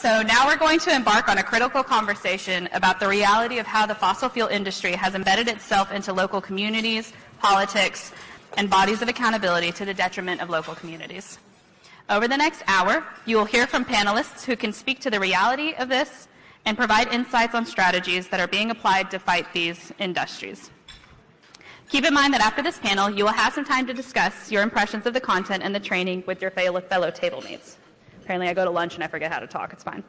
So now we're going to embark on a critical conversation about the reality of how the fossil fuel industry has embedded itself into local communities, politics, and bodies of accountability to the detriment of local communities. Over the next hour, you will hear from panelists who can speak to the reality of this and provide insights on strategies that are being applied to fight these industries. Keep in mind that after this panel, you will have some time to discuss your impressions of the content and the training with your fellow table mates. Apparently I go to lunch and I forget how to talk. It's fine.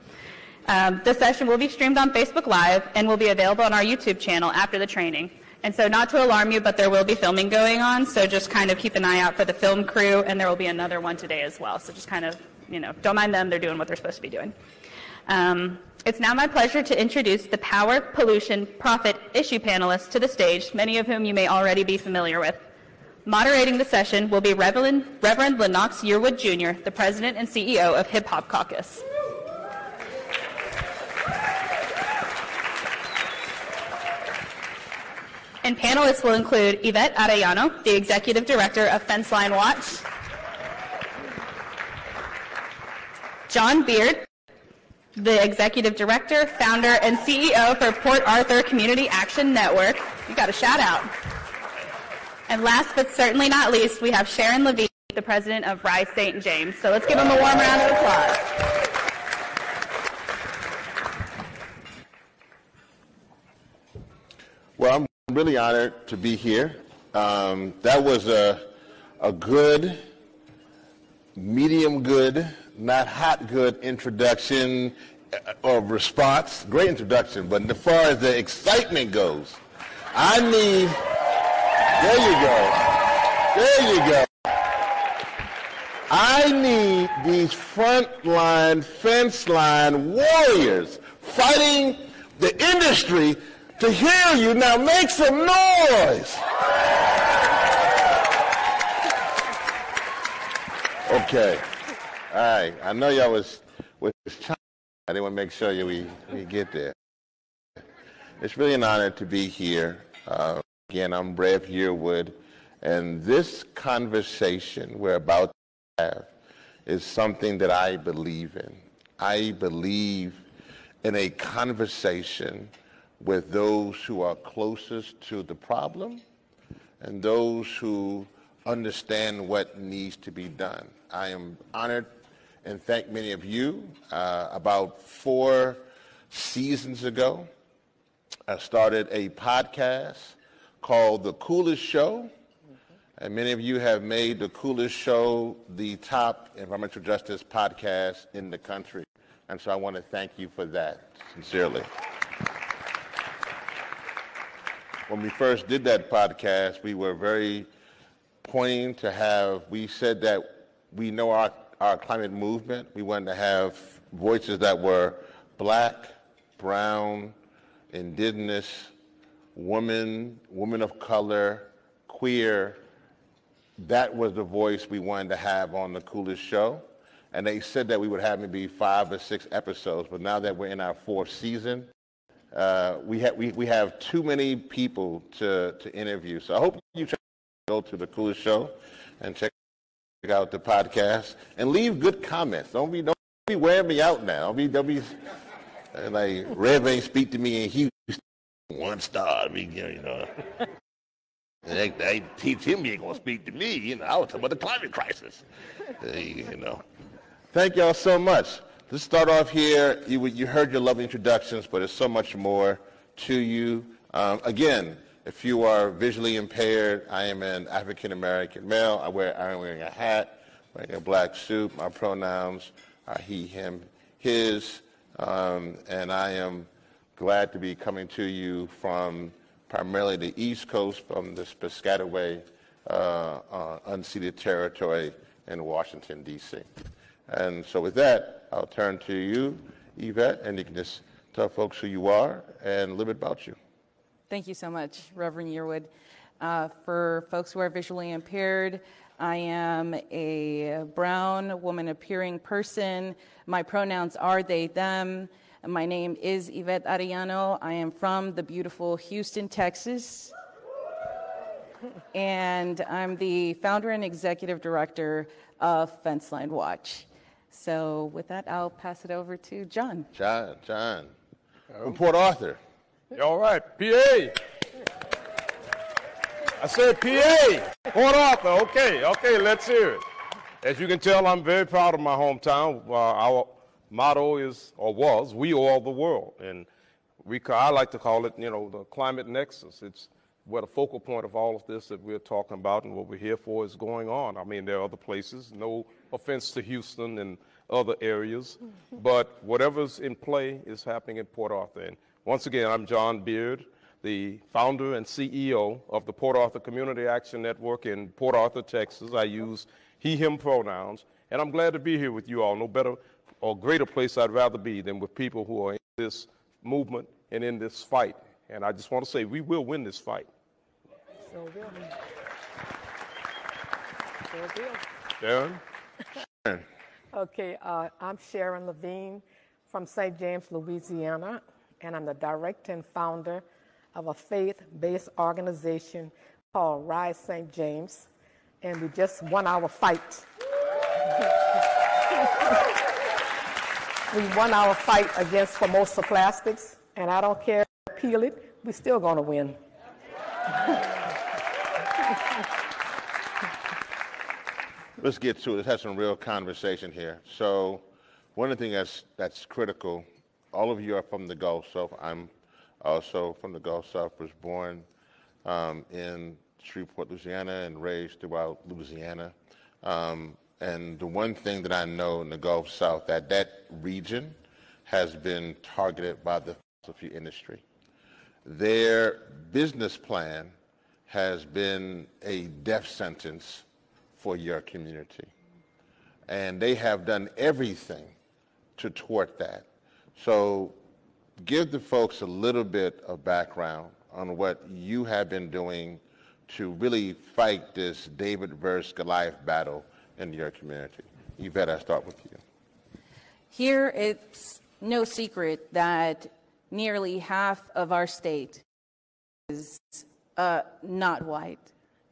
This session will be streamed on Facebook Live and will be available on our YouTube channel after the training. And so not to alarm you, but there will be filming going on, so just kind of keep an eye out for the film crew, and there will be another one today as well. So just kind of, don't mind them. They're doing what they're supposed to be doing. It's now my pleasure to introduce the Power, Pollution, Profit issue panelists to the stage, many of whom you may already be familiar with. Moderating the session will be Reverend Lennox Yearwood Jr., the President and CEO of Hip Hop Caucus. And panelists will include Yvette Arellano, the Executive Director of Fenceline Watch, John Beard, the Executive Director, Founder, and CEO for Port Arthur Community Action Network. You got a shout out. And last but certainly not least, we have Sharon Lavigne, the President of Rise St. James. So let's give them a warm round of applause. Well, I'm really honored to be here. That was a good, medium good, not hot good introduction or response. Great introduction, but as far as the excitement goes, there you go. I need these frontline, fence line warriors fighting the industry to hear you. Now make some noise. Okay. All right. I know y'all was trying. I didn't want to make sure we get there. It's really an honor to be here. Again, I'm Rev Yearwood, and this conversation we're about to have is something that I believe in. I believe in a conversation with those who are closest to the problem and those who understand what needs to be done. I am honored and thank many of you. About 4 seasons ago, I started a podcast called The Coolest Show, and many of you have made The Coolest Show the top environmental justice podcast in the country, and so I want to thank you for that, sincerely. When we first did that podcast, we were very pointing to we said that we know our climate movement. We wanted to have voices that were black, brown, indigenous, women of color, queer. That was the voice we wanted to have on The Coolest Show. And they said that we would have maybe 5 or 6 episodes, but now that we're in our 4th season, we have too many people to interview. So I hope you go to The Coolest Show and check out the podcast and leave good comments. Don't be wearing me out now. Don't be like Rev ain't speak to me in Houston. 1 star. They teach him he ain't gonna speak to me. I was talking about the climate crisis. Thank y'all so much. Let's start off here. You heard your lovely introductions, but there's so much more to you. Again, if you are visually impaired, I am an African-American male. I'm wearing a hat, wearing a black suit. My pronouns are he, him, his, and I am glad to be coming to you from primarily the East Coast, from this Piscataway unceded territory in Washington, D.C. And so with that, I'll turn to you, Yvette, and you can just tell folks who you are and a little bit about you. Thank you so much, Reverend Yearwood. For folks who are visually impaired, I am a brown woman-appearing person. My pronouns are they, them. My name is Yvette Arellano. I am from the beautiful Houston, Texas. And I'm the founder and executive director of Fenceline Watch. So with that, I'll pass it over to John. John. From Port Arthur. All right, PA. I said PA, Port Arthur. Okay, let's hear it. As you can tell, I'm very proud of my hometown. Our motto is, or was, we oil the world. And I like to call it, the climate nexus. It's where the focal point of all of this that we're talking about and what we're here for is going on. I mean, there are other places, no offense to Houston and other areas, but whatever's in play is happening in Port Arthur. And once again, I'm John Beard, the founder and CEO of the Port Arthur Community Action Network in Port Arthur, Texas. I use he, him pronouns, and I'm glad to be here with you all. No better or greater place I'd rather be than with people who are in this movement and in this fight. And I just want to say we will win this fight. So will. Sharon? Okay, I'm Sharon Lavigne from St. James, Louisiana, and I'm the director and founder of a faith-based organization called Rise St. James, and we just won our fight. We won our fight against Formosa Plastics, and I don't care if I peel it, we're still going to win. Let's get to it. Let's have some real conversation here. So one of the things that's critical, all of you are from the Gulf South. I'm also from the Gulf South, was born in Shreveport, Louisiana, and raised throughout Louisiana. And the one thing that I know in the Gulf South, that region has been targeted by the fossil fuel industry. Their business plan has been a death sentence for your community. And they have done everything to thwart that. So give the folks a little bit of background on what you have been doing to really fight this David versus Goliath battle in your community. Yvette, I'll start with you. Here, it's no secret that nearly half of our state is not white,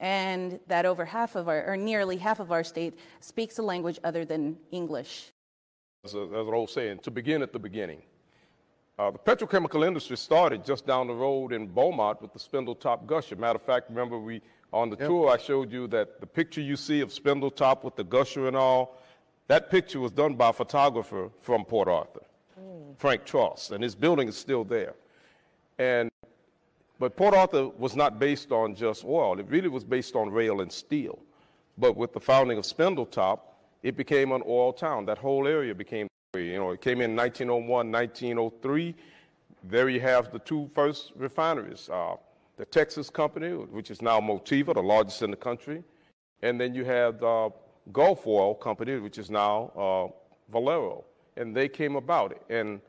and that over half of our, or nearly half of our state speaks a language other than English. There's an old saying, to begin at the beginning. The petrochemical industry started just down the road in Beaumont with the Spindletop Gusher. Matter of fact, remember on the tour I showed you that the picture you see of Spindletop with the gusher and all, that picture was done by a photographer from Port Arthur, Frank Tross, and his building is still there. But Port Arthur was not based on just oil. It really was based on rail and steel. But with the founding of Spindletop, it became an oil town. That whole area became, it came in 1901, 1903. There you have the two first refineries, the Texas Company, which is now Motiva, the largest in the country. And then you have the Gulf Oil Company, which is now Valero. And they came about it. And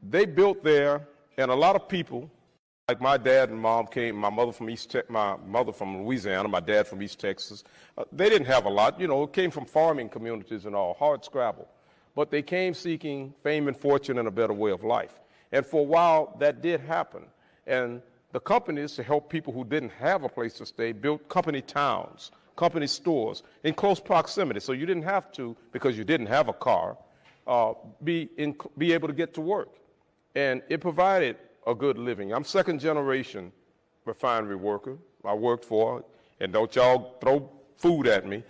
they built there, and a lot of people, like my dad and mom came, my mother from Louisiana, my dad from East Texas. They didn't have a lot, it came from farming communities and all, hard scrabble. But they came seeking fame and fortune and a better way of life. And for a while, that did happen. And the companies, to help people who didn't have a place to stay, built company towns, company stores in close proximity. So you didn't have to, because you didn't have a car, be able to get to work. And it provided a good living. I'm second generation refinery worker. I worked for, and don't y'all throw food at me,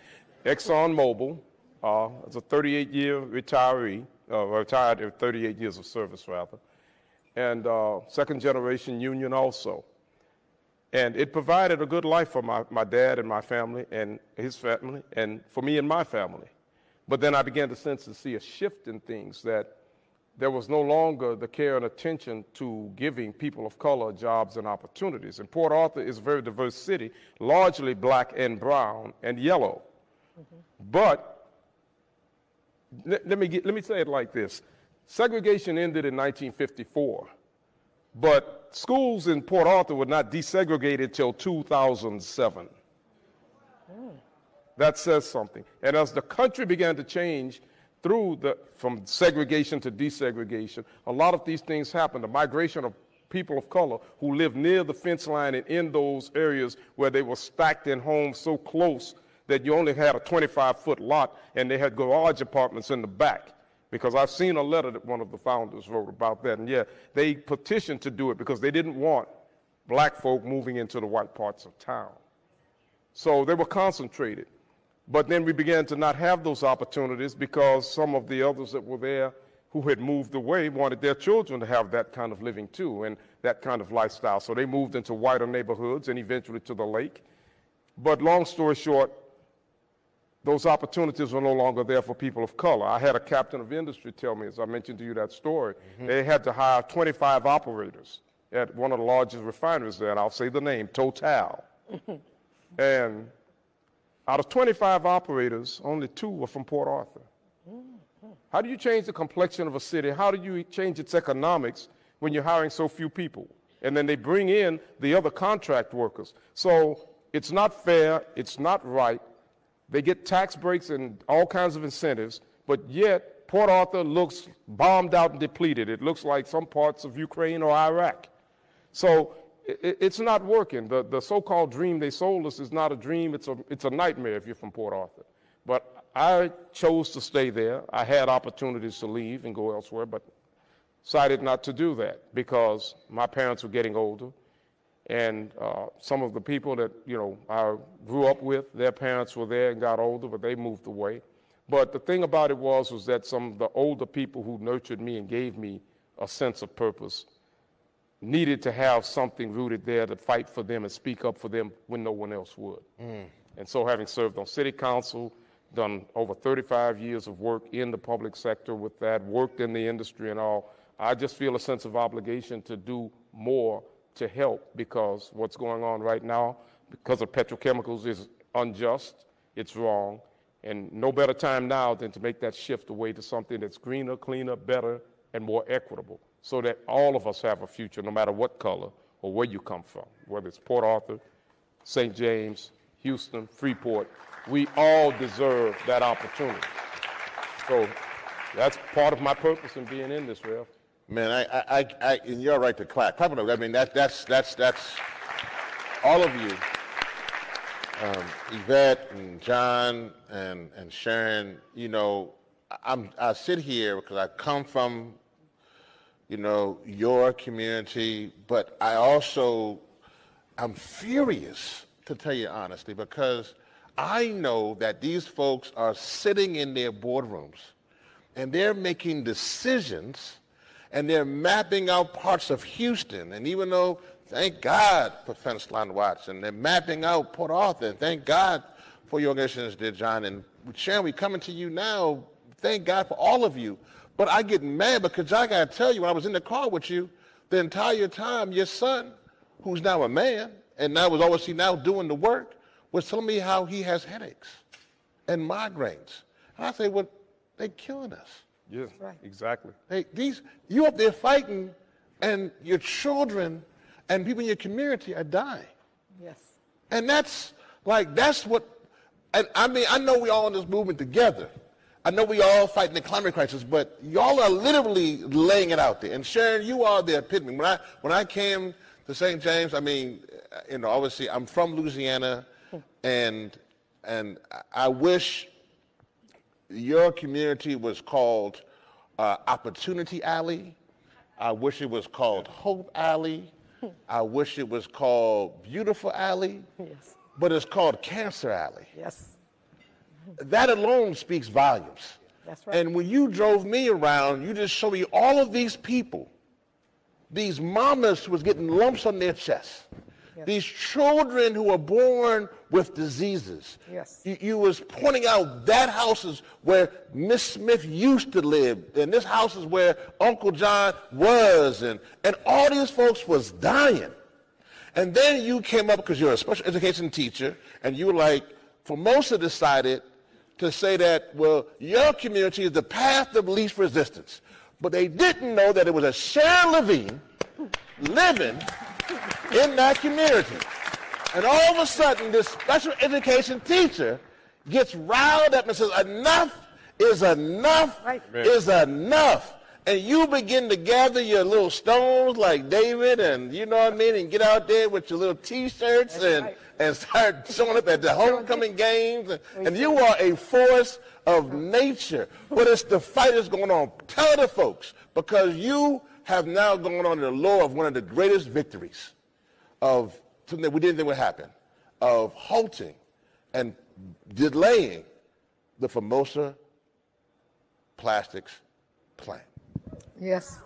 ExxonMobil. As a 38-year retiree, retired after 38 years of service, rather, and second generation union also. And it provided a good life for my dad and my family and his family, and for me and my family. But then I began to sense and see a shift in things, that there was no longer the care and attention to giving people of color jobs and opportunities. And Port Arthur is a very diverse city, largely black and brown and yellow. But let me say it like this. Segregation ended in 1954, but schools in Port Arthur were not desegregated till 2007. That says something. And as the country began to change from segregation to desegregation, a lot of these things happened. The migration of people of color who lived near the fence line and in those areas where they were stacked in homes so close that you only had a 25-foot lot and they had garage apartments in the back. Because I've seen a letter that one of the founders wrote about that. And yeah, they petitioned to do it because they didn't want black folk moving into the white parts of town. So they were concentrated. But then we began to not have those opportunities because some of the others that were there who had moved away wanted their children to have that kind of living too and that kind of lifestyle. So they moved into whiter neighborhoods and eventually to the lake. But long story short, those opportunities were no longer there for people of color. I had a captain of industry tell me, as I mentioned to you that story, they had to hire 25 operators at one of the largest refineries there, and I'll say the name, Total. And out of 25 operators, only 2 were from Port Arthur. How do you change the complexion of a city? How do you change its economics when you're hiring so few people? And then they bring in the other contract workers. So it's not fair, it's not right. They get tax breaks and all kinds of incentives, but yet Port Arthur looks bombed out and depleted. It looks like some parts of Ukraine or Iraq. So it's not working. The so-called dream they sold us is not a dream, it's a nightmare if you're from Port Arthur. But I chose to stay there. I had opportunities to leave and go elsewhere, but decided not to do that because my parents were getting older. And some of the people that, I grew up with, their parents were there and got older, but they moved away. But the thing about it was that some of the older people who nurtured me and gave me a sense of purpose needed to have something rooted there to fight for them and speak up for them when no one else would. And so having served on city council, done over 35 years of work in the public sector with that, worked in the industry and all, I just feel a sense of obligation to do more to help because what's going on right now, because of petrochemicals, is unjust, it's wrong, and no better time now than to make that shift away to something that's greener, cleaner, better, and more equitable, so that all of us have a future, no matter what color or where you come from, whether it's Port Arthur, St. James, Houston, Freeport. We all deserve that opportunity. So that's part of my purpose in being in this, Rev. Man, and you're right to clap. Clap it up. I mean, that's all of you, Yvette and John and Sharon. I sit here because I come from, your community, but I'm furious, to tell you honestly, because I know that these folks are sitting in their boardrooms and they're making decisions and they're mapping out parts of Houston. And even though, thank God for Fenceline Watch, and they're mapping out Port Arthur, and thank God for your organizations, dear John. And Sharon, we're coming to you now. Thank God for all of you. But I get mad because I got to tell you, when I was in the car with you, the entire time, your son, who's now a man, and now was obviously now doing the work, was telling me how he has headaches and migraines. And I say, well, they're killing us. Yeah, right. Exactly. Hey, you up there fighting, and your children and people in your community are dying. Yes. And that's what, and I mean, I know we all in this movement together. I know we all fighting the climate crisis, but y'all are literally laying it out there. And Sharon, you are the epitome. When I came to St. James, I mean, obviously I'm from Louisiana, and I wish your community was called Opportunity Alley. I wish it was called Hope Alley. I wish it was called Beautiful Alley. Yes. But it's called Cancer Alley. Yes. That alone speaks volumes. That's right. And when you drove me around, you just showed me all of these people, these mamas who was getting lumps on their chest. Yes. These children who are born with diseases. Yes. You was pointing out that house is where Miss Smith used to live, and this house is where Uncle John was, and all these folks was dying. And then you came up, because you're a special education teacher, and you were like, Formosa decided to say that, well, your community is the path of least resistance. But they didn't know that it was a Sharon Lavigne living in that community. And all of a sudden, this special education teacher gets riled up and says, enough is enough is enough. and you begin to gather your little stones like David, and you know what I mean, and get out there with your little T-shirts and start showing up at the homecoming games, and you are a force of nature. But it's the fight that's going on. Tell the folks, because you have now gone on the lore of one of the greatest victories of something that we didn't think would happen, of halting and delaying the Formosa plastics plant. Yes.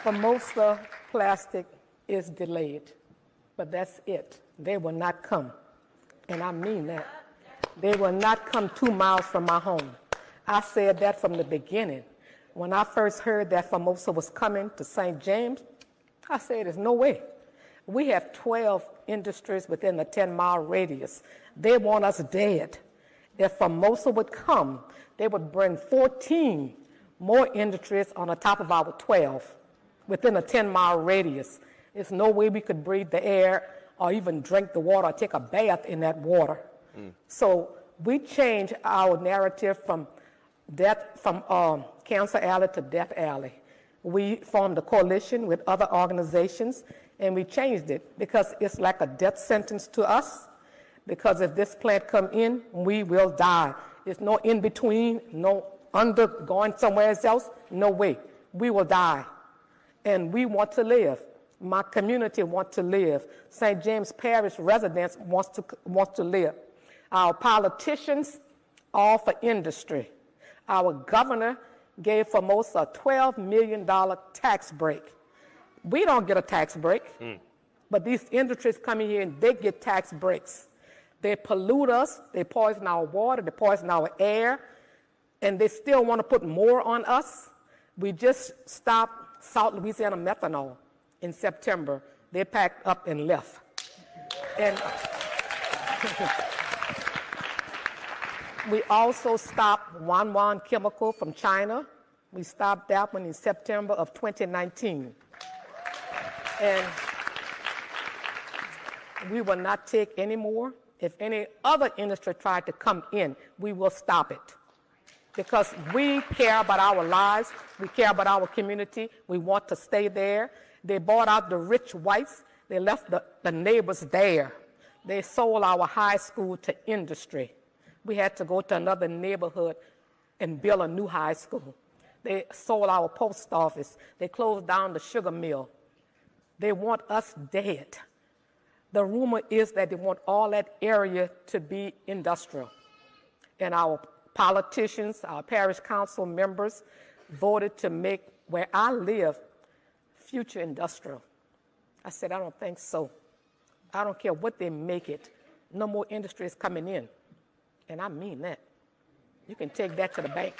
Formosa plastic is delayed, but that's it. They will not come, and I mean that. They will not come 2 miles from my home. I said that from the beginning. When I first heard that Formosa was coming to St. James, I said, there's no way. We have 12 industries within a 10-mile radius. They want us dead. If Formosa would come, they would bring 14 more industries on the top of our 12 within a 10-mile radius. There's no way we could breathe the air or even drink the water or take a bath in that water. So we changed our narrative from Cancer Alley to Death Alley. We formed a coalition with other organizations, and we changed it because it's like a death sentence to us. Because if this plant come in, we will die. There's no in between, no going somewhere else, no way. We will die. And we want to live. My community wants to live. St. James Parish residents wants to live. Our politicians, all for industry. Our governor gave Formosa a $12 million tax break. We don't get a tax break, but these industries come in here and they get tax breaks. They pollute us, they poison our water, they poison our air, and they still want to put more on us. We just stopped South Louisiana methanol in September. They packed up and left. And we also stopped Wanwan Chemical from China. We stopped that one in September of 2019. And we will not take any more. If any other industry tried to come in, we will stop it. Because we care about our lives, we care about our community, we want to stay there. They bought out the rich whites, they left the neighbors there. They sold our high school to industry. We had to go to another neighborhood and build a new high school. They sold our post office. They closed down the sugar mill. They want us dead. The rumor is that they want all that area to be industrial. And our politicians, our parish council members voted to make where I live future industrial. I said, I don't think so. I don't care what they make it. No more industry is coming in. And I mean that. You can take that to the bank.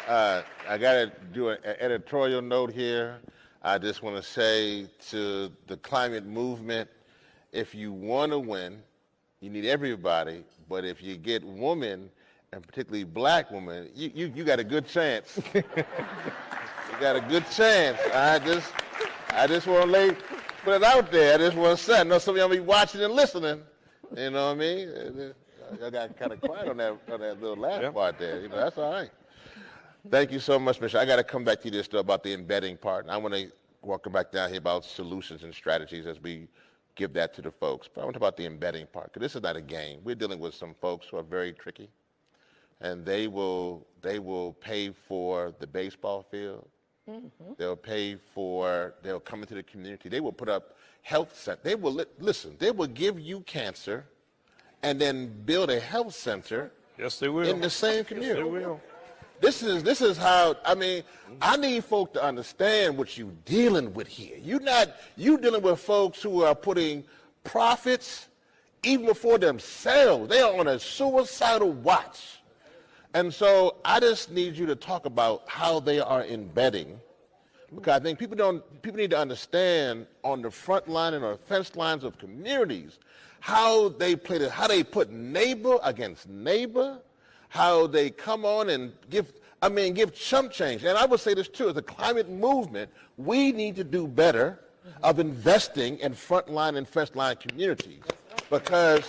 I got to do an editorial note here. I just want to say to the climate movement, if you want to win, you need everybody. But if you get women, and particularly black women, you got a good chance. You got a good chance. I just want to put it out there. I just want to say, I know some of y'all be watching and listening. You know what I mean? I got kind of quiet on that little last part there. You know, that's all right. Thank you so much, Michelle. I got to come back to this stuff about the embedding part. And I want to welcome back down here about solutions and strategies as we give that to the folks. But I want to talk about the embedding part, because this is not a game. We're dealing with some folks who are very tricky, and they will pay for the baseball field. Mm-hmm. They'll come into the community. They will put up health centers. They will, listen, they will give you cancer and then build a health center. Yes, they will. In the same community. Yes, they will. This is how, I mean, I need folk to understand what you're dealing with here. You dealing with folks who are putting profits even before themselves. They are on a suicidal watch. And so I just need you to talk about how they are embedding, because I think people need to understand on the front line and on the fence lines of communities how they put neighbor against neighbor, how they come on and give chump change. And I would say this too, as a climate movement, we need to do better of investing in frontline and first-line communities. Because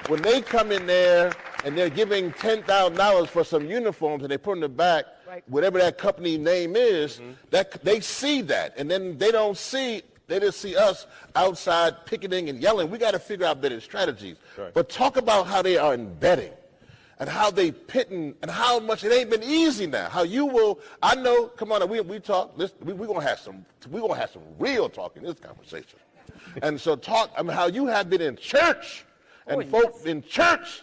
when they come in there and they're giving $10,000 for some uniforms and they put in the back, whatever that company name is, that they see that. And then they just see us outside picketing and yelling. We got to figure out better strategies. Right. But talk about how they are embedding and how they pitting and how much it ain't been easy now. How you will, I know, come on, we talk, we're going to have some real talk in this conversation. And so how you have been in church and folks in church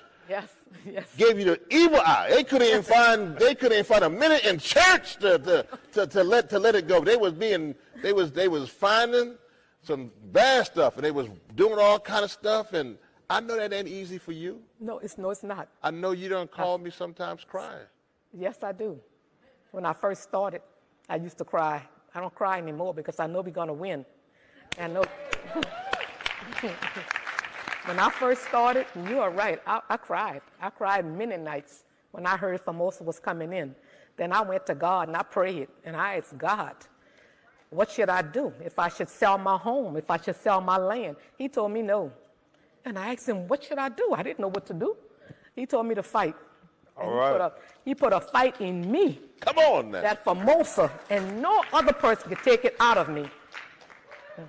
gave you the evil eye. They couldn't even find a minute in church to let it go. They was finding some bad stuff and they was doing all kind of stuff, and I know that ain't easy for you. No, it's not. I know you don't call me sometimes crying. Yes, I do. When I first started, I used to cry. I don't cry anymore because I know we're going to win. I know. When I first started, you are right, I cried. I cried many nights when I heard Formosa was coming in. Then I went to God and I prayed and I asked God, what should I do? If I should sell my home, if I should sell my land? He told me no. And I asked him, what should I do? I didn't know what to do. He told me to fight. All right. He put a fight in me. Come on now. That Formosa and no other person could take it out of me.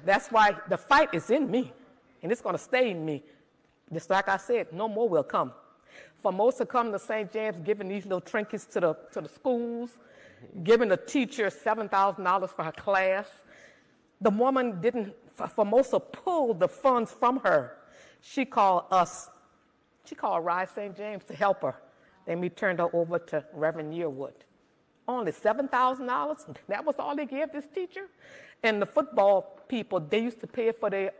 That's why the fight is in me. And it's going to stay in me. Just like I said, no more will come. Formosa come to St. James giving these little trinkets to the schools, giving the teacher $7,000 for her class. The woman Formosa pulled the funds from her. She called Rise St. James to help her. Then we turned her over to Reverend Yearwood. Only $7,000, that was all they gave this teacher. And the football people, they used to pay for their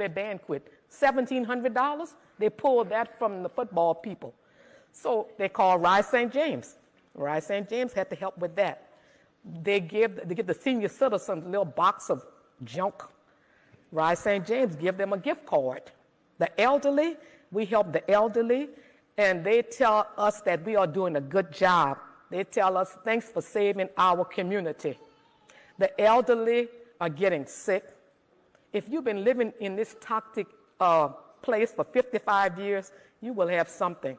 banquet. $1,700, they pulled that from the football people. So they called Rise St. James. Rise St. James had to help with that. They give the senior citizens a little box of junk. Rise St. James give them a gift card. The elderly, we help the elderly, and they tell us that we are doing a good job. They tell us, thanks for saving our community. The elderly are getting sick. If you've been living in this toxic place for 55 years, you will have something.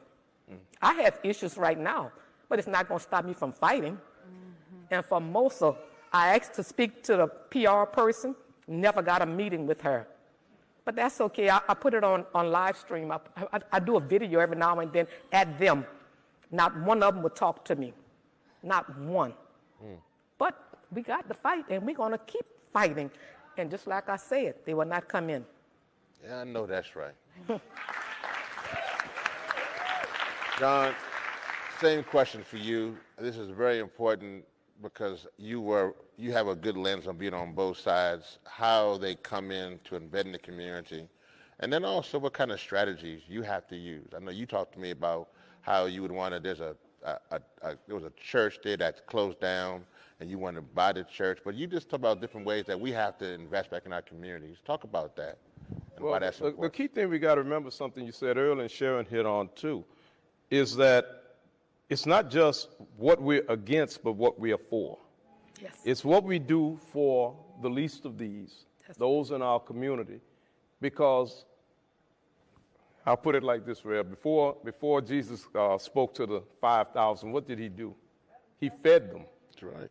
I have issues right now, but it's not going to stop me from fighting. And for Mosa, I asked to speak to the PR person, never got a meeting with her. But that's okay. I put it on live stream. I do a video every now and then at them. Not one of them would talk to me. Not one. But we got to fight, and we're going to keep fighting. And just like I said, they will not come in. Yeah, I know that's right. John, same question for you. This is very important because you have a good lens on being on both sides, how they come in to embed in the community, and then also what kind of strategies you have to use. I know you talked to me about how you would want to, there was a church there that's closed down, and you want to buy the church, but you just talk about different ways that we have to invest back in our communities. Talk about that and why that's important. The key thing we got to remember, something you said earlier and Sharon hit on too, is that it's not just what we're against, but what we are for. Yes. It's what we do for the least of these, those in our community, because I'll put it like this, Rev. Before Jesus spoke to the 5,000, what did he do? He fed them. That's right.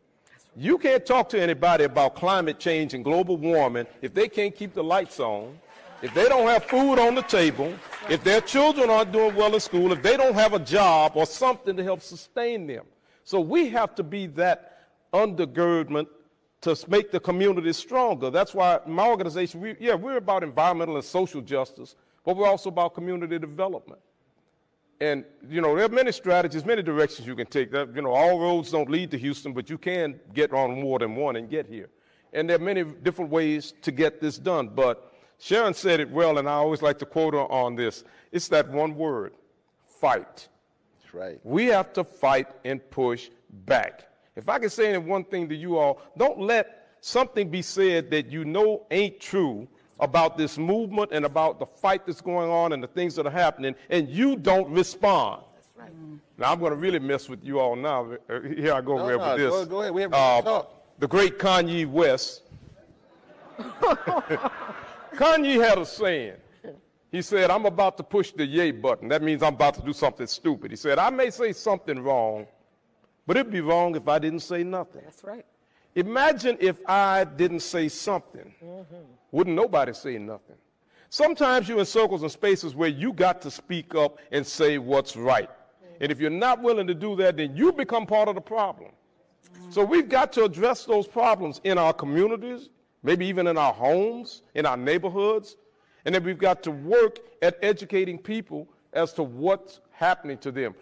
You can't talk to anybody about climate change and global warming if they can't keep the lights on, if they don't have food on the table, if their children aren't doing well in school, if they don't have a job or something to help sustain them. So we have to be that undergirdment to make the community stronger. That's why my organization, we're about environmental and social justice, but we're also about community development. And, there are many strategies, many directions you can take. All roads don't lead to Houston, but you can get on more than one and get here. And there are many different ways to get this done. But Sharon said it well, and I always like to quote her on this. It's that one word, fight. That's right. We have to fight and push back. If I can say one thing to you all, don't let something be said that ain't true about this movement and about the fight that's going on and the things that are happening, and you don't respond. That's right. Now, I'm going to really mess with you all now. Here I go, with this. Go ahead. We have to talk. The great Kanye West Kanye had a saying. He said, I'm about to push the yay button. That means I'm about to do something stupid. He said, I may say something wrong, but it'd be wrong if I didn't say nothing. That's right. Imagine if I didn't say something. Wouldn't nobody say nothing? Sometimes you're in circles and spaces where you got to speak up and say what's right. And if you're not willing to do that, then you become part of the problem. So we've got to address those problems in our communities, maybe even in our homes, in our neighborhoods. And then we've got to work at educating people as to what's happening to them.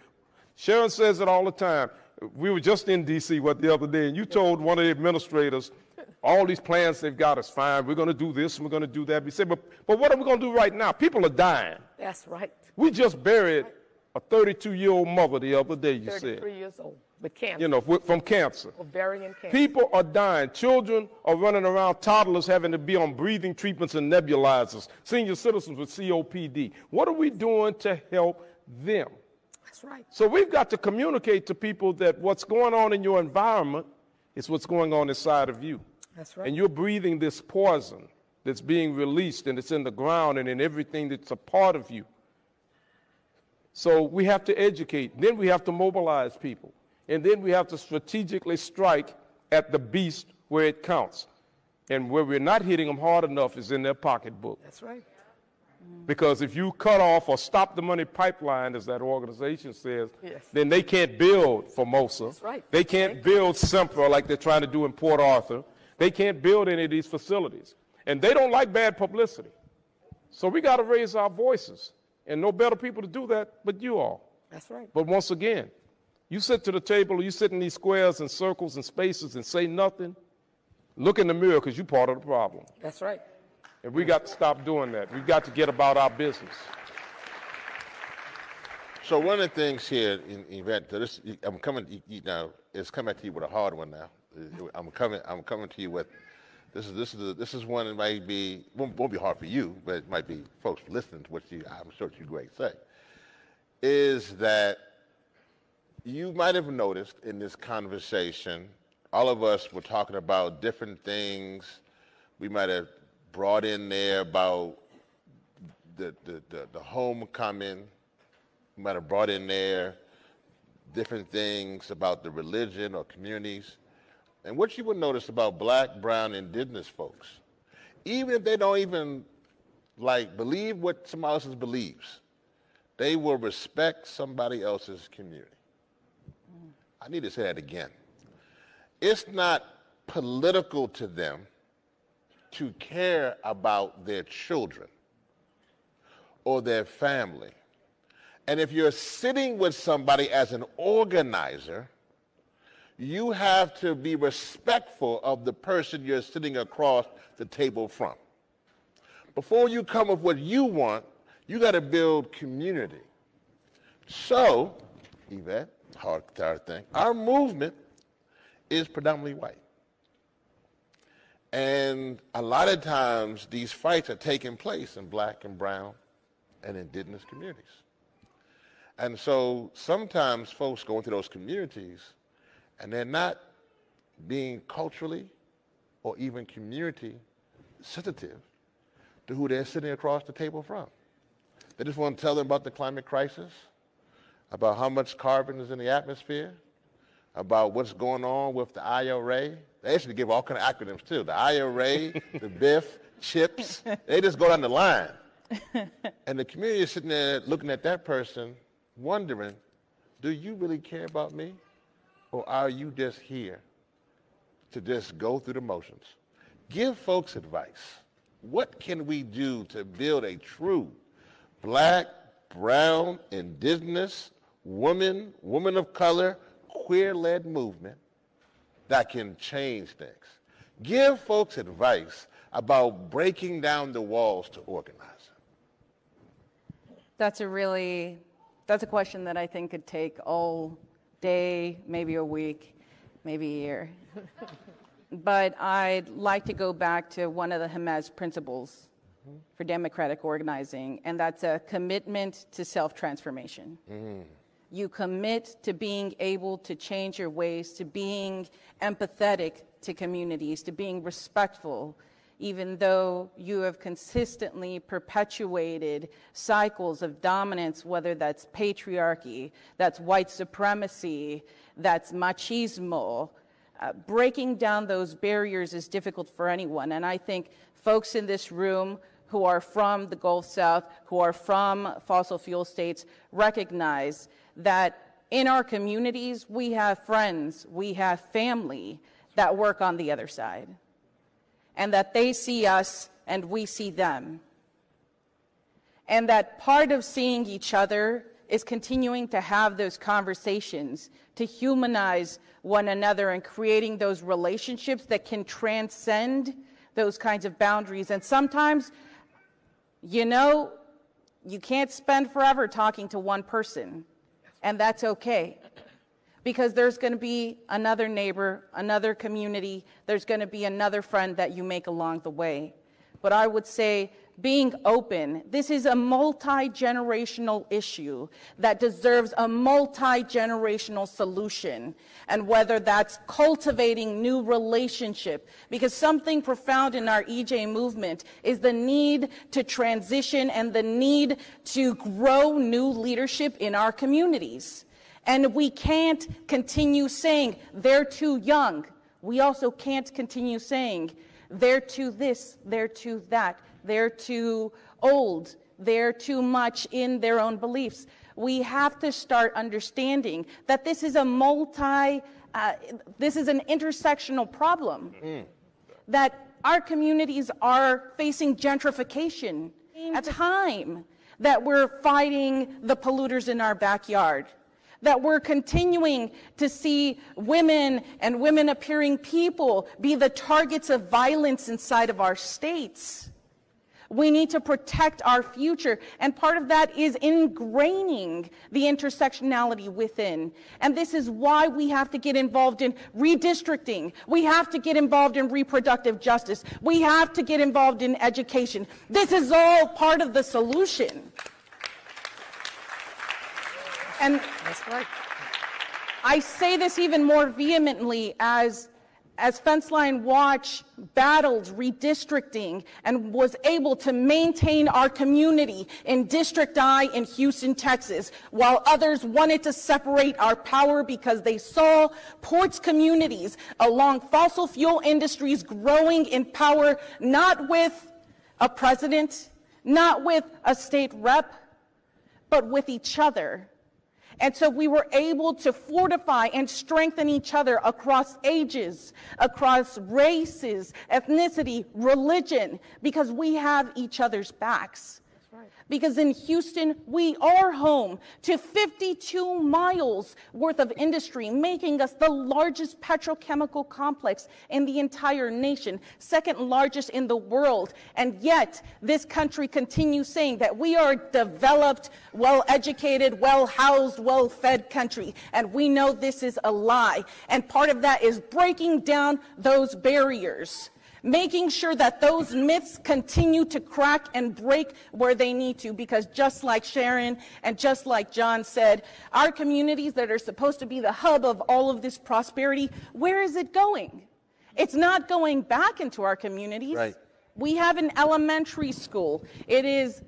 Sharon says it all the time. We were just in D.C. the other day, and you told one of the administrators, all these plans they've got is fine. We're going to do this and we're going to do that. We said, but what are we going to do right now? People are dying. That's right. We just buried a 32-year-old mother the other day, you 33 years old, with cancer. You know, from cancer. Ovarian cancer. People are dying. Children are running around, toddlers having to be on breathing treatments and nebulizers, senior citizens with COPD. What are we doing to help them? That's right. So we've got to communicate to people that what's going on in your environment is what's going on inside of you. That's right. And you're breathing this poison that's being released, and it's in the ground and in everything that's a part of you. So we have to educate. Then we have to mobilize people. And then we have to strategically strike at the beast where it counts. And where we're not hitting them hard enough is in their pocketbook. That's right. Because if you cut off or stop the money pipeline, as that organization says, yes, then they can't build Formosa. That's right. They can't build Sempra like they're trying to do in Port Arthur. They can't build any of these facilities. And they don't like bad publicity. So we got to raise our voices. And no better people to do that but you all. That's right. But once again, you sit to the table, or you sit in these squares and circles and spaces and say nothing, look in the mirror because you're part of the problem. That's right. And we got to stop doing that. We've got to get about our business. So one of the things here, Yvette, I'm coming. Now it's coming to you with a hard one. Now I'm coming to you with this is one that might be won't be hard for you, but it might be folks listening to what I'm sure you great say. Is that you might have noticed in this conversation, all of us were talking about different things. We might have brought in there about the homecoming. We might have brought in there different things about the religion or communities. And what you would notice about black, brown, indigenous folks, even if they don't even believe what somebody else believes, they will respect somebody else's community. I need to say that again. It's not political to them to care about their children or their family. And if you're sitting with somebody as an organizer, you have to be respectful of the person you're sitting across the table from. Before you come with what you want, you got to build community. So, Yvette, hard thing, our movement is predominantly white. And a lot of times these fights are taking place in black and brown and indigenous communities. And so sometimes folks go into those communities and they're not being culturally or even community sensitive to who they're sitting across the table from. They just want to tell them about the climate crisis, about how much carbon is in the atmosphere, about what's going on with the IRA. They actually give all kind of acronyms too. The IRA, the BIF, CHIPS. They just go down the line. And the community is sitting there looking at that person wondering, do you really care about me? Or are you just here to just go through the motions? Give folks advice. What can we do to build a true black, brown, indigenous, woman of color, queer-led movement that can change things? Give folks advice about breaking down the walls to organize. That's a question that I think could take all day, maybe a week, maybe a year. But I'd like to go back to one of the Hamas principles for democratic organizing, and that's a commitment to self-transformation. You commit to being able to change your ways, to being empathetic to communities, to being respectful, even though you have consistently perpetuated cycles of dominance, whether that's patriarchy, that's white supremacy, that's machismo. Breaking down those barriers is difficult for anyone. And I think folks in this room who are from the Gulf South, who are from fossil fuel states, recognize that in our communities, we have friends, we have family that work on the other side, and that they see us and we see them. And that part of seeing each other is continuing to have those conversations, to humanize one another and creating those relationships that can transcend those kinds of boundaries. And sometimes, you know, you can't spend forever talking to one person, and that's okay. Because there's going to be another neighbor, another community, there's going to be another friend that you make along the way. But I would say being open, this is a multi-generational issue that deserves a multi-generational solution. And whether that's cultivating new relationship, because something profound in our EJ movement is the need to transition and the need to grow new leadership in our communities. And we can't continue saying they're too young. We also can't continue saying they're too this, they're too that, they're too old, they're too much in their own beliefs. We have to start understanding that this is a this is an intersectional problem. That our communities are facing gentrification at a time that we're fighting the polluters in our backyard. That we're continuing to see women and women-appearing people be the targets of violence inside of our states. We need to protect our future, and part of that is ingraining the intersectionality within. And this is why we have to get involved in redistricting. We have to get involved in reproductive justice. We have to get involved in education. This is all part of the solution. And that's right. I say this even more vehemently as Fenceline Watch battled redistricting and was able to maintain our community in District I in Houston, Texas, while others wanted to separate our power because they saw ports communities along fossil fuel industries growing in power, not with a president, not with a state rep, but with each other. And so we were able to fortify and strengthen each other across ages, across races, ethnicity, religion, because we have each other's backs. Right. Because in Houston, we are home to 52 miles worth of industry, making us the largest petrochemical complex in the entire nation, second largest in the world. And yet, this country continues saying that we are a developed, well-educated, well-housed, well-fed country. And we know this is a lie. And part of that is breaking down those barriers, making sure that those myths continue to crack and break where they need to, because just like Sharon and just like John said, our communities that are supposed to be the hub of all of this prosperity, where is it going? It's not going back into our communities. Right. We have an elementary school. It is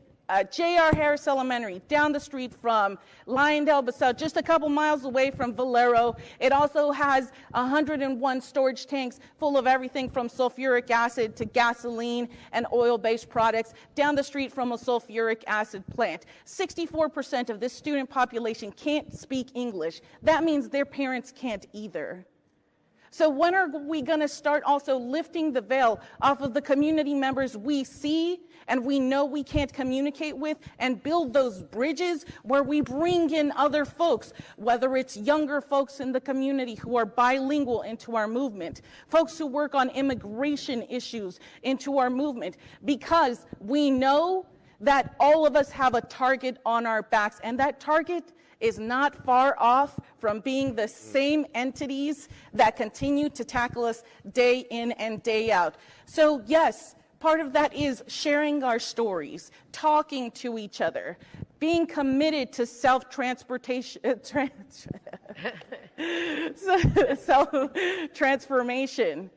J.R. Harris Elementary, down the street from Lyondell Basel, just a couple miles away from Valero. It also has 101 storage tanks full of everything from sulfuric acid to gasoline and oil-based products, down the street from a sulfuric acid plant. 64% of this student population can't speak English. That means their parents can't either. So when are we going to start also lifting the veil off of the community members we see and we know we can't communicate with, and build those bridges where we bring in other folks, whether it's younger folks in the community who are bilingual into our movement, folks who work on immigration issues into our movement, because we know that all of us have a target on our backs, and that target is not far off from being the same entities that continue to tackle us day in and day out. So yes, part of that is sharing our stories, talking to each other, being committed to self-transformation,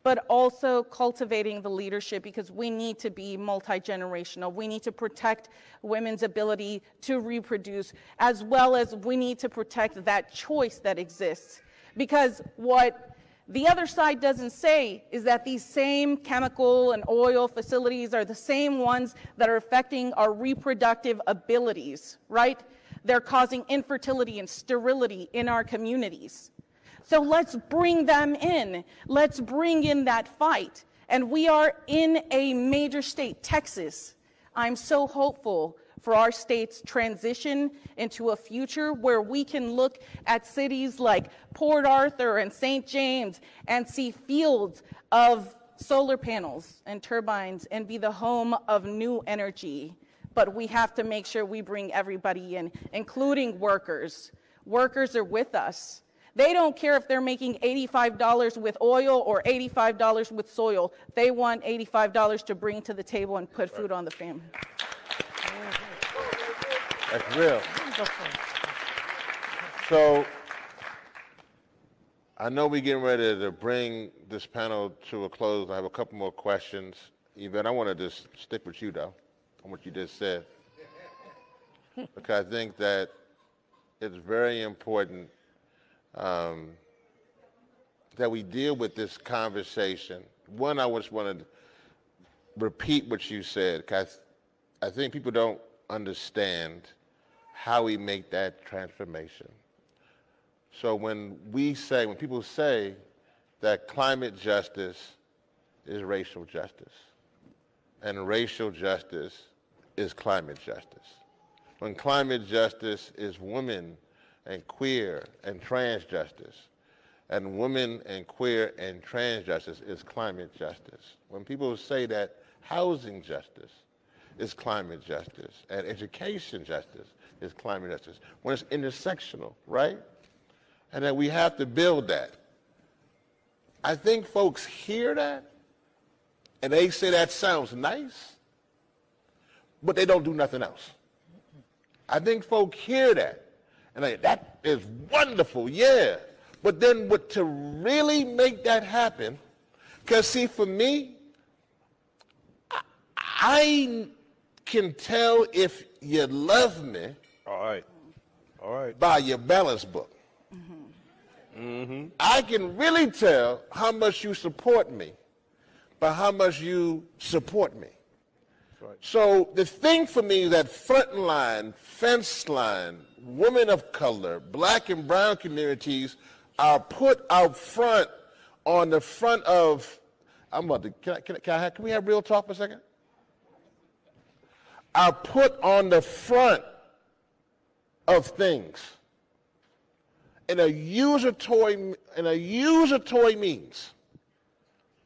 but also cultivating the leadership, because we need to be multi-generational. We need to protect women's ability to reproduce, as well as we need to protect that choice that exists. Because what the other side doesn't say is that these same chemical and oil facilities are the same ones that are affecting our reproductive abilities, right? They're causing infertility and sterility in our communities. So let's bring them in. Let's bring in that fight. And we are in a major state, Texas. I'm so hopeful for our state's transition into a future where we can look at cities like Port Arthur and St. James and see fields of solar panels and turbines and be the home of new energy. But we have to make sure we bring everybody in, including workers. Workers are with us. They don't care if they're making $85 with oil or $85 with soil. They want $85 to bring to the table and put food on the family. That's real. So I know we're getting ready to bring this panel to a close. I have a couple more questions. Yvette, I want to just stick with you, though, on what you just said, because I think that it's very important that we deal with this conversation. One, I just want to repeat what you said, because I think people don't understand how we make that transformation. So when people say that climate justice is racial justice, and racial justice is climate justice, when climate justice is women and queer and trans justice, and women and queer and trans justice is climate justice, when people say that housing justice is climate justice, and education justice is climate justice, when it's intersectional, right? And that we have to build that. I think folks hear that, and they say that sounds nice, but they don't do nothing else. I think folk hear that, and that is wonderful, yeah. But then to really make that happen, because see, for me, I can tell if you love me by your balance book. I can really tell how much you support me by how much you support me. Right. So the thing for me is that frontline, Fenceline, women of color, black and brown communities are put out front on the front of, can we have real talk for a second? Are put on the front of things in a usatory means.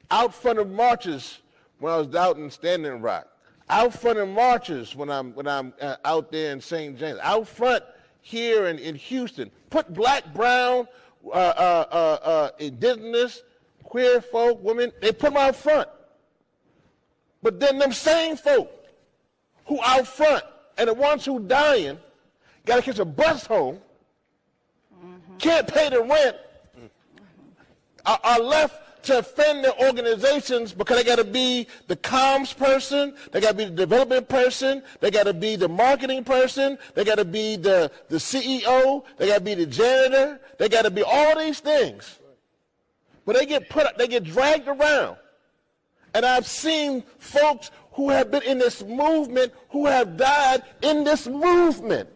Out front of marches when I was out in Standing Rock. Out front of marches when I'm out there in St. James. Out front here in Houston. Put black, brown, indigenous, queer folk, women, they put them out front. But then them same folk who out front and the ones who dying got to catch a bus home, can't pay the rent, are left to offend their organizations because they got to be the comms person, they got to be the development person, they got to be the marketing person, they got to be the CEO, they got to be the janitor, they got to be all these things. But they get dragged around. And I've seen folks who have been in this movement who have died in this movement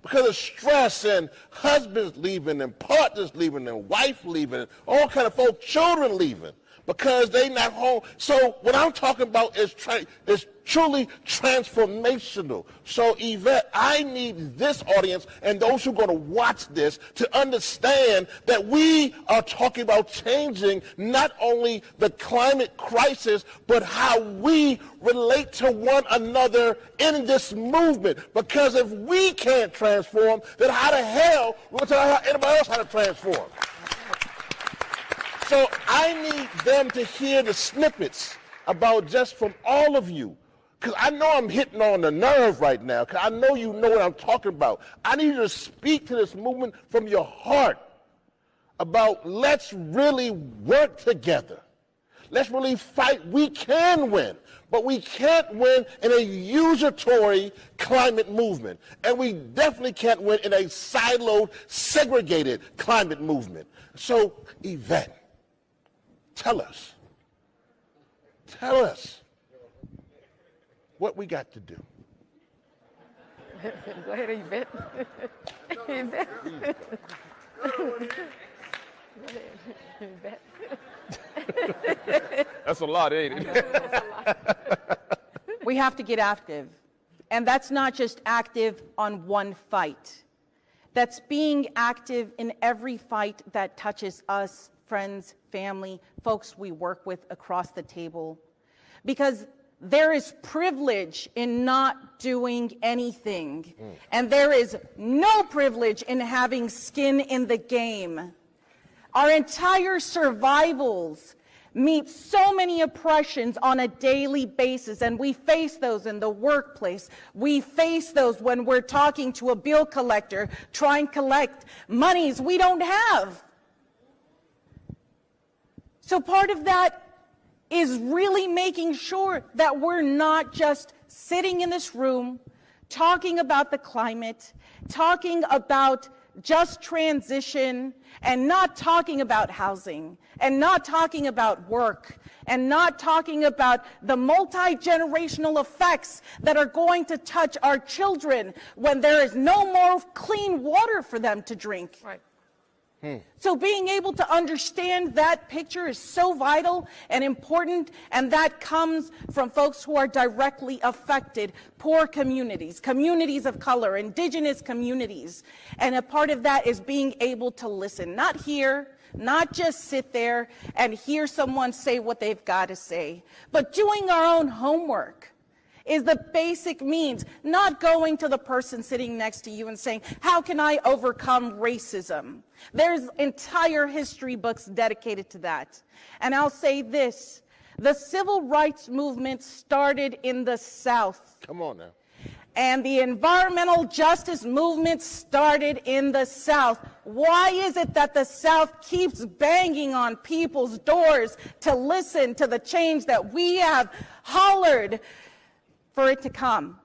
because of stress and husbands leaving and partners leaving and wife leaving and all kind of folk, children leaving because they not home. So what I'm talking about is truly transformational. So Yvette, I need this audience and those who are going to watch this to understand that we are talking about changing not only the climate crisis, but how we relate to one another in this movement. Because if we can't transform, then how the hell will we tell anybody else how to transform? So I need them to hear the snippets about just from all of you. Because I know I'm hitting on the nerve right now, because I know you know what I'm talking about. I need you to speak to this movement from your heart about let's really work together. Let's really fight. We can win, but we can't win in a usatory climate movement. And we definitely can't win in a siloed, segregated climate movement. So, Yvette, tell us what we got to do. Go ahead, Yvette. Yvette. Yvette. That's a lot, ain't it? We have to get active. And that's not just active on one fight. That's being active in every fight that touches us, friends, family, folks we work with across the table. Because there is privilege in not doing anything. And there is no privilege in having skin in the game. Our entire survivals meet so many oppressions on a daily basis, and we face those in the workplace. We face those when we're talking to a bill collector, trying to collect monies we don't have. So part of that is really making sure that we're not just sitting in this room talking about the climate, talking about just transition, and not talking about housing, and not talking about work, and not talking about the multi-generational effects that are going to touch our children when there is no more clean water for them to drink. Right. So being able to understand that picture is so vital and important, and that comes from folks who are directly affected, poor communities, communities of color, indigenous communities. And a part of that is being able to listen, not hear, not just sit there and hear someone say what they've got to say, but doing our own homework is the basic means, not going to the person sitting next to you and saying, how can I overcome racism? There's entire history books dedicated to that. And I'll say this, the civil rights movement started in the South. Come on now. And the environmental justice movement started in the South. Why is it that the South keeps banging on people's doors to listen to the change that we have hollered for it to come?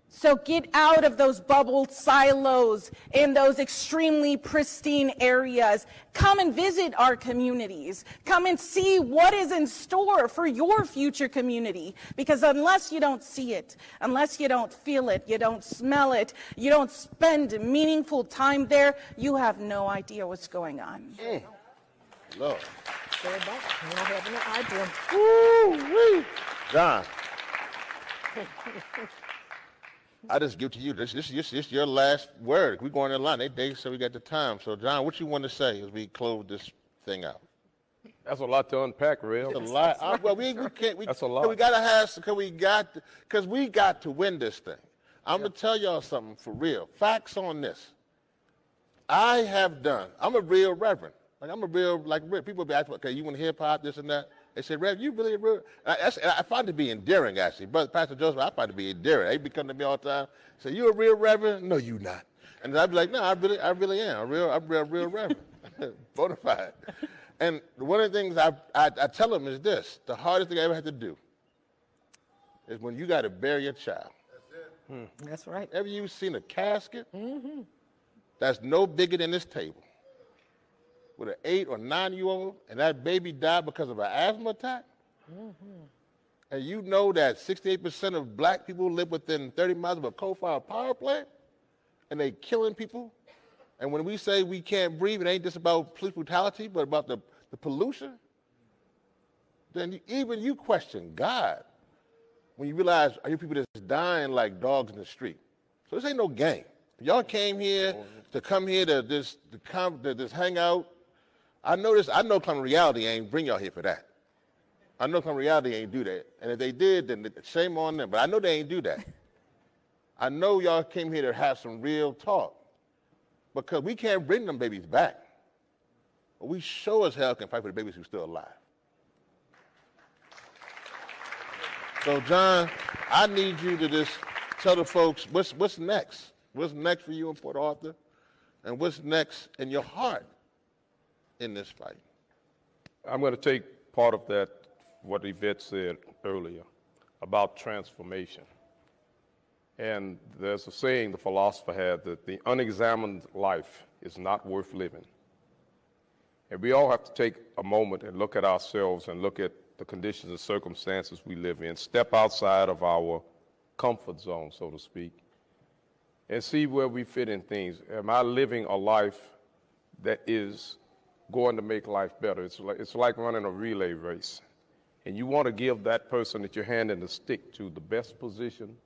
So get out of those bubbled silos in those extremely pristine areas. Come and visit our communities. Come and see what is in store for your future community. Because unless you don't see it, unless you don't feel it, you don't smell it, you don't spend meaningful time there, you have no idea what's going on. Lord. You don't have any idea. Woo-wee. John. I just give to you. This is your last word. We're going in line. They say we got the time. So, John, what you want to say as we close this thing out? That's a lot to unpack, Real. That's a lot. Well, we can't. That's a lot. We got to have, because we got to win this thing. I'm going to tell y'all something for real. Facts on this. I'm a real reverend. People be asking, okay, you want hip hop, this and that? They say, Rev, you really real? I find it to be endearing, actually. Brother Pastor Joseph, I find it to be endearing. They be coming to me all the time. Say, you a real reverend? No, you not. And I'd be like, no, I really am. I'm a real reverend. Bona fide. And one of the things I tell them is this: the hardest thing I ever had to do is when you got to bury your child. That's it. That's right. Ever you seen a casket that's no bigger than this table, with an 8 or 9-year-old, and that baby died because of an asthma attack? And you know that 68% of black people live within 30 miles of a coal-fired power plant, and they killing people? And when we say we can't breathe, it ain't just about police brutality, but about the pollution? Then even you question God when you realize, are you people that's dying like dogs in the street? So this ain't no game. Y'all came here to come here to just hang out. I know Climate Reality ain't bring y'all here for that. I know Climate Reality ain't do that. And if they did, then shame on them. But I know they ain't do that. I know y'all came here to have some real talk. Because we can't bring them babies back. But we sure as hell can fight for the babies who are still alive. So, John, I need you to just tell the folks what's next. What's next for you in Port Arthur? And what's next in your heart in this fight? I'm going to take part of that, what Yvette said earlier, about transformation. And there's a saying the philosopher had that the unexamined life is not worth living. And we all have to take a moment and look at ourselves and look at the conditions and circumstances we live in, step outside of our comfort zone, so to speak, and see where we fit in things. Am I living a life that is going to make life better? It's like running a relay race. And you want to give that person that you're handing the stick to the best position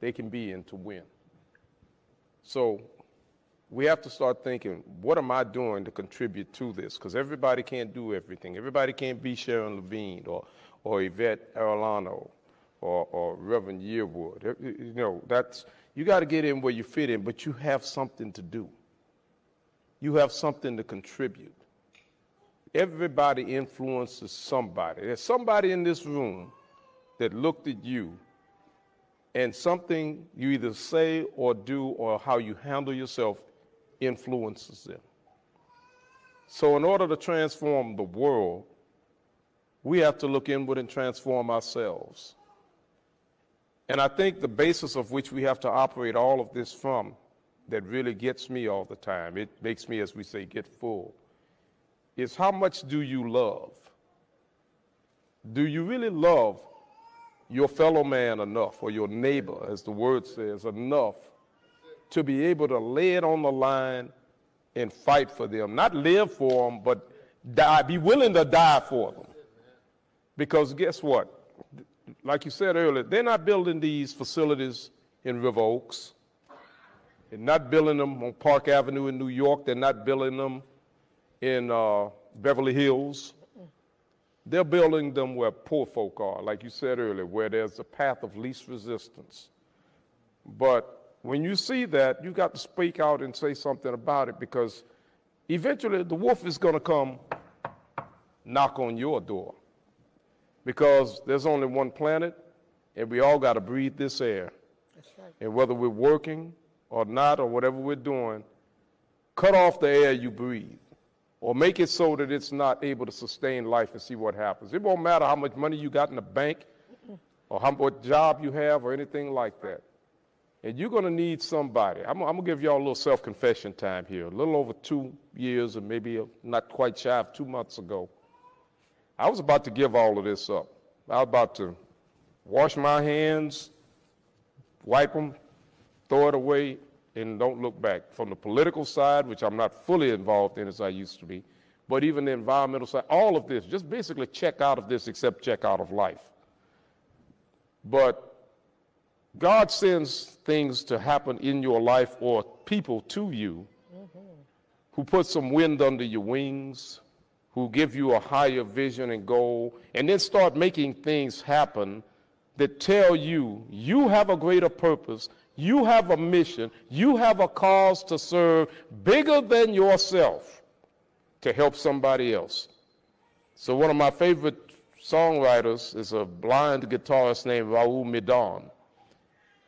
they can be in to win. So we have to start thinking, what am I doing to contribute to this? Because everybody can't do everything. Everybody can't be Sharon Lavigne or Yvette Arellano or Reverend Yearwood. You know, you got to get in where you fit in, but you have something to do. You have something to contribute. Everybody influences somebody. There's somebody in this room that looked at you and something you either say or do or how you handle yourself influences them. So in order to transform the world, we have to look inward and transform ourselves. And I think the basis of which we have to operate all of this from, that really gets me all the time, it makes me, as we say, get full, is how much do you love? Do you really love your fellow man enough, or your neighbor, as the word says, enough to be able to lay it on the line and fight for them? Not live for them, but die, be willing to die for them. Because guess what? Like you said earlier, they're not building these facilities in River Oaks. They're not building them on Park Avenue in New York. They're not building them in Beverly Hills. They're building them where poor folk are, like you said earlier, where there's a path of least resistance. But when you see that, you got to speak out and say something about it, because eventually the wolf is going to come knock on your door. Because there's only one planet, and we all got to breathe this air. That's right. And whether we're working or not, or whatever we're doing, cut off the air you breathe, or make it so that it's not able to sustain life, and see what happens. It won't matter how much money you got in the bank, or what job you have, or anything like that. And you're going to need somebody. I'm going to give y'all a little self-confession time here. A little over 2 years, or maybe not quite shy of 2 months ago, I was about to give all of this up. I was about to wash my hands, wipe them, throw it away, and don't look back. From the political side, which I'm not fully involved in as I used to be, but even the environmental side, all of this, just basically check out of this except check out of life. But God sends things to happen in your life, or people to you, who put some wind under your wings, who give you a higher vision and goal, and then start making things happen that tell you, you have a greater purpose, you have a mission, you have a cause to serve bigger than yourself to help somebody else. So one of my favorite songwriters is a blind guitarist named Raul Midon.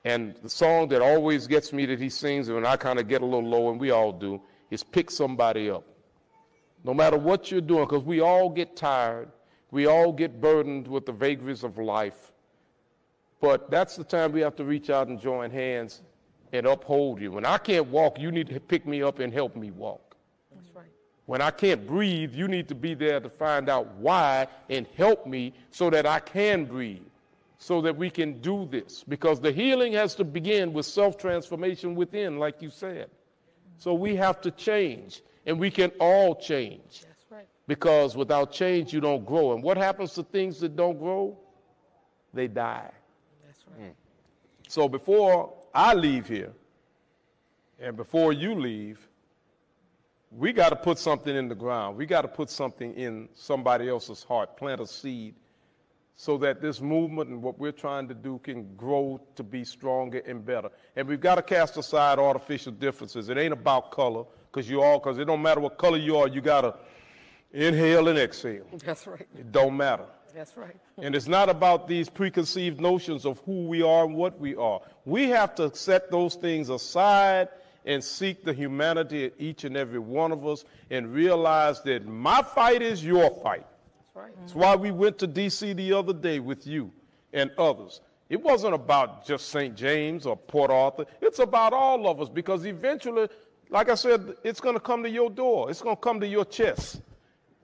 And the song that always gets me that he sings when I kind of get a little low, and we all do, is Pick Somebody Up. No matter what you're doing, because we all get tired, we all get burdened with the vagaries of life. But that's the time we have to reach out and join hands and uphold you. When I can't walk, you need to pick me up and help me walk. That's right. When I can't breathe, you need to be there to find out why and help me so that I can breathe, so that we can do this. Because the healing has to begin with self-transformation within, like you said. So we have to change. And we can all change. That's right. Because without change, you don't grow. And what happens to things that don't grow? They die. That's right. So before I leave here, and before you leave, we got to put something in the ground. We got to put something in somebody else's heart, plant a seed, so that this movement and what we're trying to do can grow to be stronger and better. And we've got to cast aside artificial differences. It ain't about color. Because it don't matter what color you are, you got to inhale and exhale. That's right. It don't matter. That's right. And it's not about these preconceived notions of who we are and what we are. We have to set those things aside and seek the humanity in each and every one of us and realize that my fight is your fight. That's right. That's why we went to D.C. the other day with you and others. It wasn't about just St. James or Port Arthur. It's about all of us, because eventually, like I said, it's going to come to your door. It's going to come to your chest.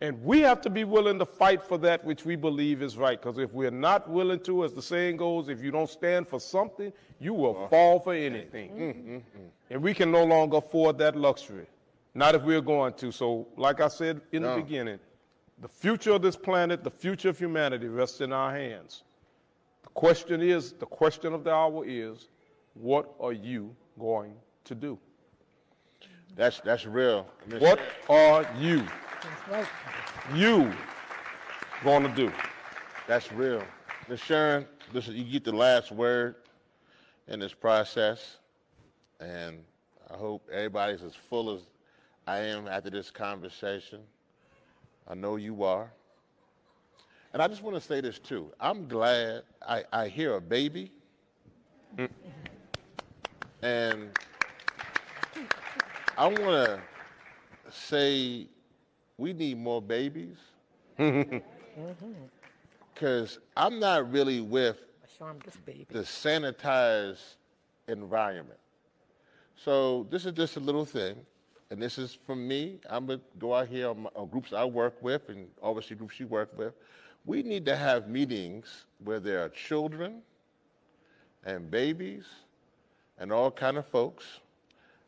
And we have to be willing to fight for that which we believe is right, because if we're not willing to, as the saying goes, if you don't stand for something, you will fall for anything. And we can no longer afford that luxury, not if we're going to. So like I said in the beginning, the future of this planet, the future of humanity rests in our hands. The question of the hour is, what are you going to do? That's real. What are you? That's right. You going to do? That's real. Ms. Sharon, you get the last word in this process, and I hope everybody's as full as I am after this conversation. I know you are. And I just want to say this too. I'm glad I hear a baby, and I want to say we need more babies, because I'm not really with the sanitized environment. So this is just a little thing, and this is from me. I'm going to go out here on groups I work with, and obviously groups you work with. We need to have meetings where there are children and babies and all kind of folks.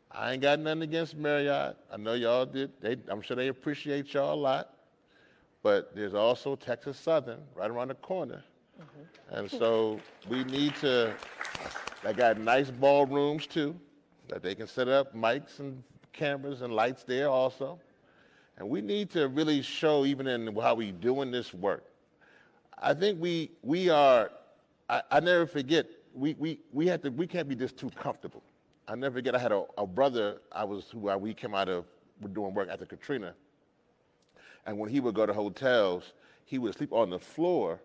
I ain't got nothing against Marriott. I know y'all did. I'm sure they appreciate y'all a lot. But there's also Texas Southern right around the corner. And so we need to, they got nice ballrooms too, that they can set up mics and cameras and lights there also. And we need to really show, even in how we doing this work. I think we are, I never forget, we can't be just too comfortable. I never forget, I had a brother we came out of, we're doing work after Katrina. And when he would go to hotels, he would sleep on the floor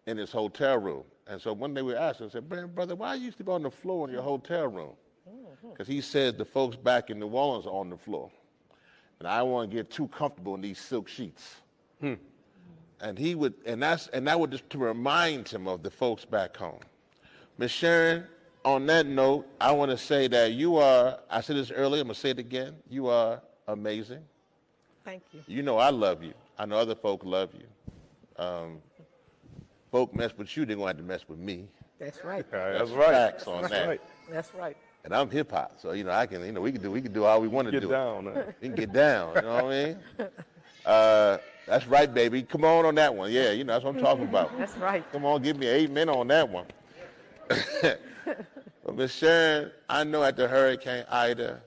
in his hotel room. And so one day we asked him, I said, brother, why you sleep on the floor in your hotel room? Because he said the folks back in New Orleans are on the floor. And I don't want to get too comfortable in these silk sheets. And he would, and that would just to remind him of the folks back home. Ms. Sharon, on that note, I want to say that you are, I said this earlier, I'm going to say it again, you are amazing. Thank you. You know I love you. I know other folk love you. Folk mess with you, they're going to have to mess with me. That's right. That's right. Facts on that. Right. That's right. And I'm hip hop, so I can, we can do all we want to do. Get down. We can get down, you know what I mean? That's right, baby. Come on that one. Yeah, that's what I'm talking about. That's right. Come on, give me an amen on that one. But Ms. Sharon, I know after Hurricane Ida,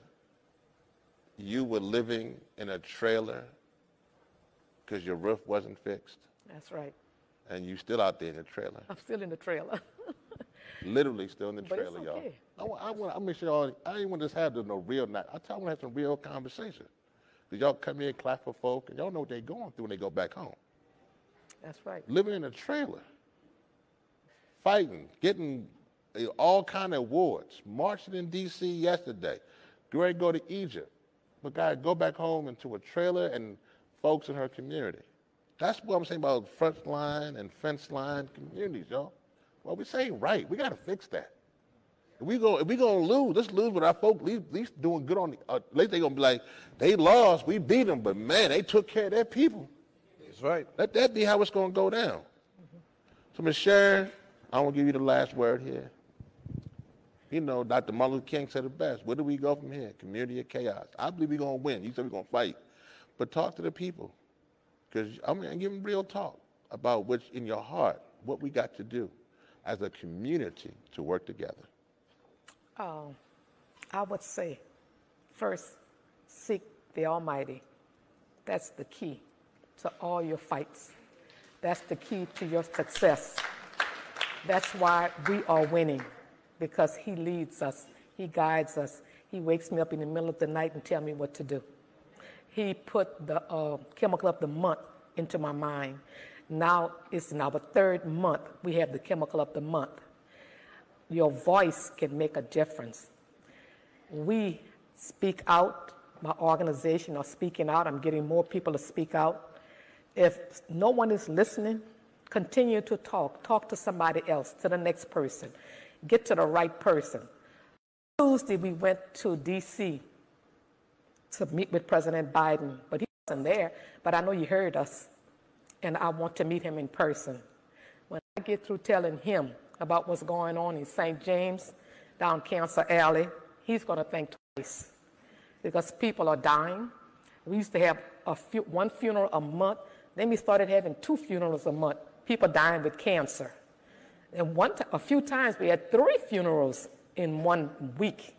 you were living in a trailer because your roof wasn't fixed. That's right. And you still out there in the trailer. I'm still in the trailer. Literally still in the But trailer, it's y'all. okay. I make sure y'all, I didn't want to just have no real night. I tell them to have some real conversation. Because y'all come here, clap for folk, and y'all know what they're going through when they go back home. That's right. Living in a trailer, fighting, getting all kind of awards, marching in D.C. yesterday, ready to go to Egypt. But God, go back home into a trailer and folks in her community. That's what I'm saying about Frontline and Fenceline communities, y'all. Well, we say right. We got to fix that. If we gonna lose, let's lose with our folks. At least doing good on the. At least they gonna be like, they lost, we beat them, but man, they took care of their people. That's right. Let that be how it's gonna go down. So, Ms. Sharon, I want to give you the last word here. Dr. Martin Luther King said it best. Where do we go from here? Community or chaos? I believe we're gonna win. You said we're gonna fight, but talk to the people, because I'm gonna give them real talk about what's in your heart, what we got to do as a community to work together. I would say, first, seek the Almighty. That's the key to all your fights. That's the key to your success. That's why we are winning, because He leads us, He guides us. He wakes me up in the middle of the night and tells me what to do. He put the chemical of the month into my mind. Now it's in our third month, we have the chemical of the month. Your voice can make a difference. We speak out. My organization are speaking out. I'm getting more people to speak out. If no one is listening, continue to talk. Talk to somebody else, to the next person. Get to the right person. Tuesday, we went to D.C. to meet with President Biden, but he wasn't there. But I know you heard us, and I want to meet him in person. When I get through telling him about what's going on in St. James, down Cancer Alley, he's going to think twice because people are dying. We used to have one funeral a month. Then we started having 2 funerals a month. People dying with cancer. And a few times we had 3 funerals in 1 week.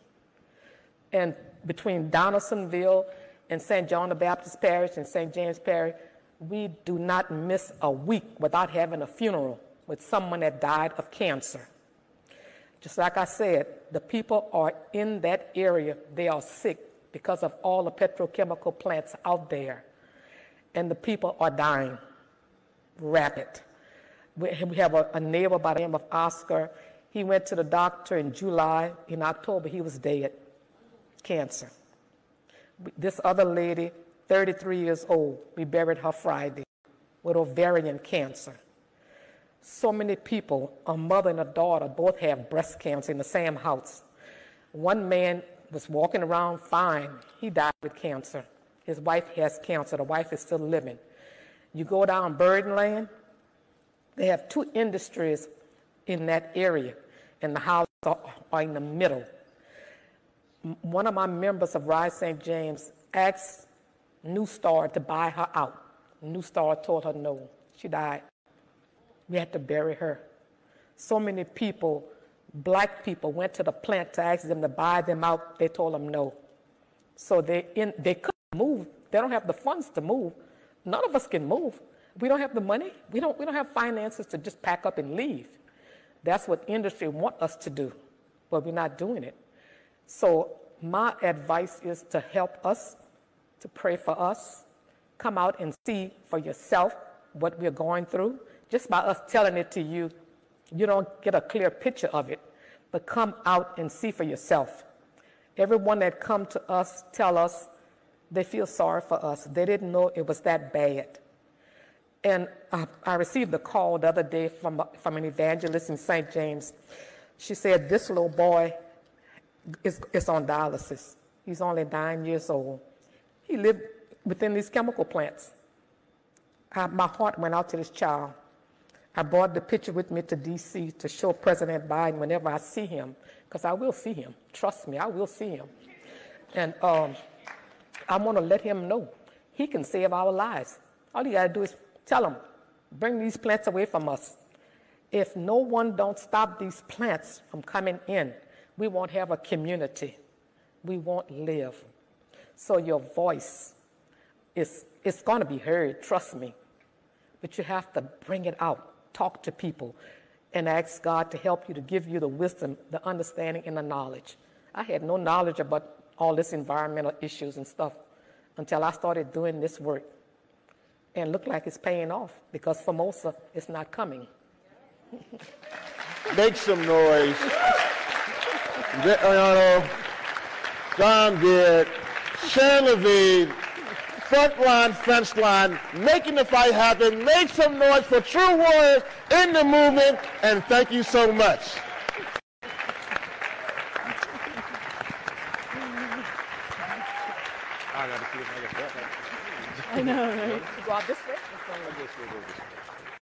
And between Donaldsonville and St. John the Baptist Parish and St. James Parish, we do not miss a week without having a funeral with someone that died of cancer. Just like I said, the people are in that area, they are sick because of all the petrochemical plants out there. And the people are dying rapid. We have a neighbor by the name of Oscar. He went to the doctor in July. In October, he was dead. Cancer. This other lady, 33 years old, we buried her Friday with ovarian cancer. So many people, a mother and a daughter, both have breast cancer in the same house. One man was walking around fine. He died with cancer. His wife has cancer. The wife is still living. You go down Burdenland, they have 2 industries in that area, and the houses are in the middle. One of my members of Rise St. James asked New Star to buy her out. New Star told her no. She died. We had to bury her. So many people, black people, went to the plant to ask them to buy them out. They told them no. So they couldn't move. They don't have the funds to move. None of us can move. We don't have the money. We don't have finances to just pack up and leave. That's what industry want us to do, but we're not doing it. So my advice is to help us, to pray for us, come out and see for yourself what we're going through. Just by us telling it to you, you don't get a clear picture of it, but come out and see for yourself. Everyone that come to us tell us they feel sorry for us. They didn't know it was that bad. And I received a call the other day from an evangelist in St. James. She said, this little boy is on dialysis. He's only 9 years old. He lived within these chemical plants. My heart went out to this child. I brought the picture with me to D.C. to show President Biden whenever I see him, because I will see him. Trust me, I will see him. And I want to let him know he can save our lives. All you got to do is tell him, bring these plants away from us. If no one don't stop these plants from coming in, we won't have a community. We won't live. So your voice is going to be heard, trust me. But you have to bring it out. Talk to people and ask God to help you, to give you the wisdom, the understanding, and the knowledge. I had no knowledge about all this environmental issues and stuff until I started doing this work. And look like it's paying off because Formosa is not coming. Make some noise. Yvette Arellano, John Beard, Sharon Lavigne, Frontline, Fenceline, making the fight happen. Make some noise for true warriors in the movement, and thank you so much. I know, right? Go out this way?